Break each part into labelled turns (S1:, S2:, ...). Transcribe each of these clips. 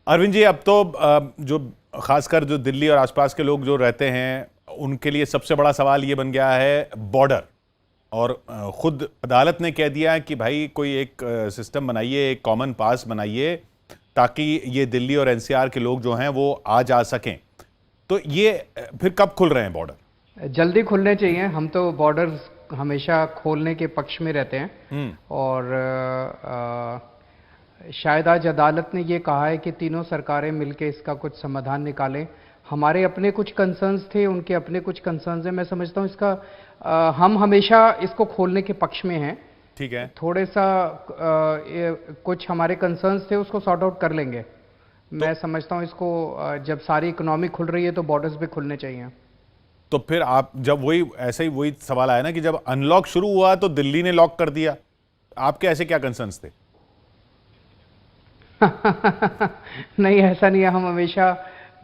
S1: अरविंद जी, अब तो जो खासकर जो दिल्ली और आसपास के लोग जो रहते हैं उनके लिए सबसे बड़ा सवाल ये बन गया है बॉर्डर। और खुद अदालत ने कह दिया है कि भाई कोई एक सिस्टम बनाइए, एक कॉमन पास बनाइए ताकि ये दिल्ली और एनसीआर के लोग जो हैं वो आ जा सकें। तो ये फिर कब खुल रहे हैं बॉर्डर?
S2: जल्दी खुलने चाहिए। हम तो बॉर्डर हमेशा खोलने के पक्ष में रहते हैं और शायद आज अदालत ने ये कहा है कि तीनों सरकारें मिलकर इसका कुछ समाधान निकालें। हमारे अपने कुछ कंसर्न्स थे, उनके अपने कुछ कंसर्न्स हैं। मैं समझता हूँ इसका हम हमेशा इसको खोलने के पक्ष में हैं।
S1: ठीक है,
S2: थोड़े सा कुछ हमारे कंसर्न्स थे उसको सॉर्ट आउट कर लेंगे। मैं समझता हूँ इसको जब सारी इकोनॉमी खुल रही है तो बॉर्डर्स भी खुलने चाहिए।
S1: तो फिर आप जब वही सवाल आया ना कि जब अनलॉक शुरू हुआ तो दिल्ली ने लॉक कर दिया, आपके ऐसे क्या कंसर्न्स थे?
S2: नहीं, ऐसा नहीं है।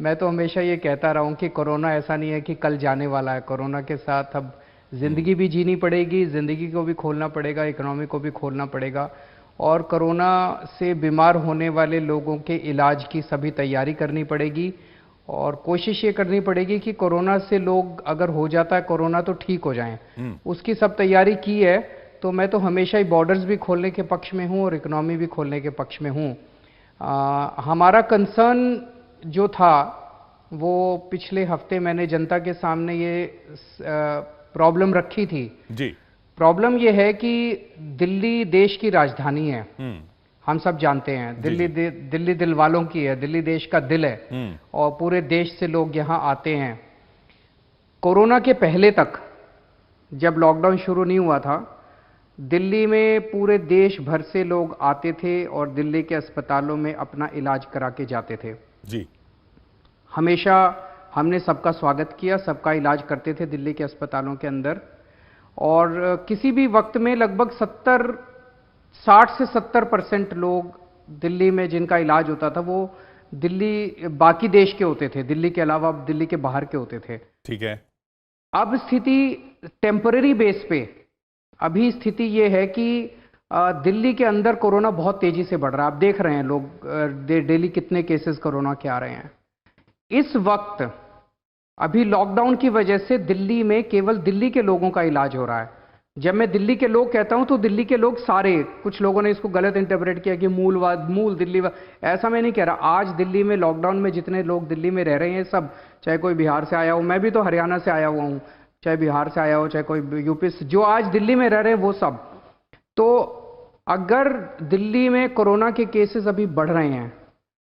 S2: मैं तो हमेशा ये कहता रहा हूं कि कोरोना ऐसा नहीं है कि कल जाने वाला है। कोरोना के साथ अब जिंदगी भी जीनी पड़ेगी, जिंदगी को भी खोलना पड़ेगा, इकोनॉमी को भी खोलना पड़ेगा। और कोरोना से बीमार होने वाले लोगों के इलाज की सभी तैयारी करनी पड़ेगी और कोशिश ये करनी पड़ेगी कि कोरोना से लोग अगर हो जाता है कोरोना तो ठीक हो जाएं। उसकी सब तैयारी की है। तो मैं तो हमेशा ही बॉर्डर्स भी खोलने के पक्ष में हूं और इकोनॉमी भी खोलने के पक्ष में हूं। हमारा कंसर्न जो था वो पिछले हफ्ते मैंने जनता के सामने ये प्रॉब्लम रखी थी
S1: जी।
S2: प्रॉब्लम ये है कि दिल्ली देश की राजधानी है, हम सब जानते हैं। दिल्ली दिल वालों की है, दिल्ली देश का दिल है और पूरे देश से लोग यहाँ आते हैं। कोरोना के पहले तक जब लॉकडाउन शुरू नहीं हुआ था, दिल्ली में पूरे देश भर से लोग आते थे और दिल्ली के अस्पतालों में अपना इलाज करा के जाते थे
S1: जी।
S2: हमेशा हमने सबका स्वागत किया, सबका इलाज करते थे दिल्ली के अस्पतालों के अंदर। और किसी भी वक्त में लगभग 60 से 70% लोग दिल्ली में जिनका इलाज होता था वो दिल्ली बाकी देश के होते थे, दिल्ली के अलावा दिल्ली के बाहर के होते थे।
S1: ठीक है।
S2: अब स्थिति टेम्पररी बेस पे अभी स्थिति ये है कि दिल्ली के अंदर कोरोना बहुत तेजी से बढ़ रहा है। आप देख रहे हैं लोग डेली कितने केसेस कोरोना के आ रहे हैं। इस वक्त अभी लॉकडाउन की वजह से दिल्ली में केवल दिल्ली के लोगों का इलाज हो रहा है। जब मैं दिल्ली के लोग कहता हूं तो दिल्ली के लोग सारे, कुछ लोगों ने इसको गलत इंटरप्रेट किया कि मूल दिल्लीवाद। ऐसा मैं नहीं कह रहा। आज दिल्ली में लॉकडाउन में जितने लोग दिल्ली में रह रहे हैं सब, चाहे कोई बिहार से आया हो, मैं भी तो हरियाणा से आया हुआ हूं, चाहे बिहार से आया हो, चाहे कोई यूपी से, जो आज दिल्ली में रह रहे हैं वो सब। तो अगर दिल्ली में कोरोना के केसेस अभी बढ़ रहे हैं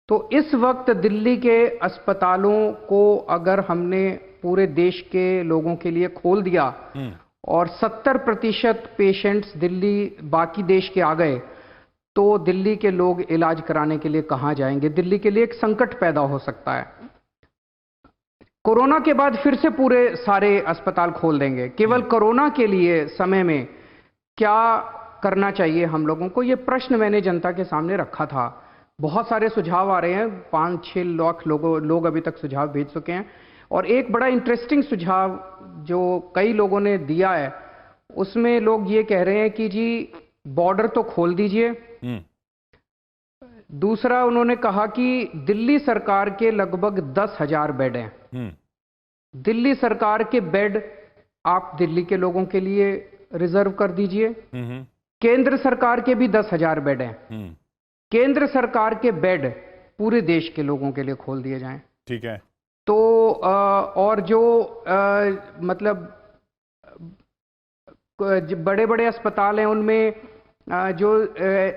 S2: तो इस वक्त दिल्ली के अस्पतालों को अगर हमने पूरे देश के लोगों के लिए खोल दिया और 70% पेशेंट्स दिल्ली बाकी देश के आ गए तो दिल्ली के लोग इलाज कराने के लिए कहां जाएंगे? दिल्ली के लिए एक संकट पैदा हो सकता है। कोरोना के बाद फिर से पूरे सारे अस्पताल खोल देंगे। केवल कोरोना के लिए समय में क्या करना चाहिए हम लोगों को, ये प्रश्न मैंने जनता के सामने रखा था। बहुत सारे सुझाव आ रहे हैं, 5-6 लाख लोग अभी तक सुझाव भेज चुके हैं। और एक बड़ा इंटरेस्टिंग सुझाव जो कई लोगों ने दिया है उसमें लोग ये कह रहे हैं कि जी बॉर्डर तो खोल दीजिए। दूसरा उन्होंने कहा कि दिल्ली सरकार के लगभग 10,000 बेड हैं। दिल्ली सरकार के बेड आप दिल्ली के लोगों के लिए रिजर्व कर दीजिए। केंद्र सरकार के भी 10,000 बेड हैं। केंद्र सरकार के बेड पूरे देश के लोगों के लिए खोल दिए जाएं।
S1: ठीक है।
S2: तो और जो मतलब बड़े बड़े अस्पताल हैं उनमें जो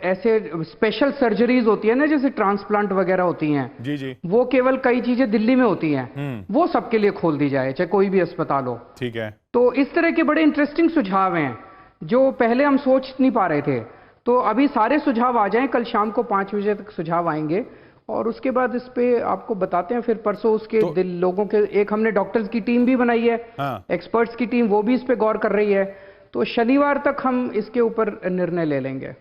S2: ऐसे स्पेशल सर्जरीज होती है ना, जैसे ट्रांसप्लांट वगैरह होती हैं,
S1: जी,
S2: वो केवल कई चीजें दिल्ली में होती हैं, वो सबके लिए खोल दी जाए, चाहे कोई भी अस्पताल हो।
S1: ठीक है।
S2: तो इस तरह के बड़े इंटरेस्टिंग सुझाव हैं जो पहले हम सोच नहीं पा रहे थे। तो अभी सारे सुझाव आ जाएं, कल शाम को 5 बजे तक सुझाव आएंगे और उसके बाद इस पे आपको बताते हैं। फिर परसों उसके लोगों के एक हमने डॉक्टर्स की टीम भी बनाई है, एक्सपर्ट्स की टीम, वो भी इस पे गौर कर रही है। तो शनिवार तक हम इसके ऊपर निर्णय ले लेंगे।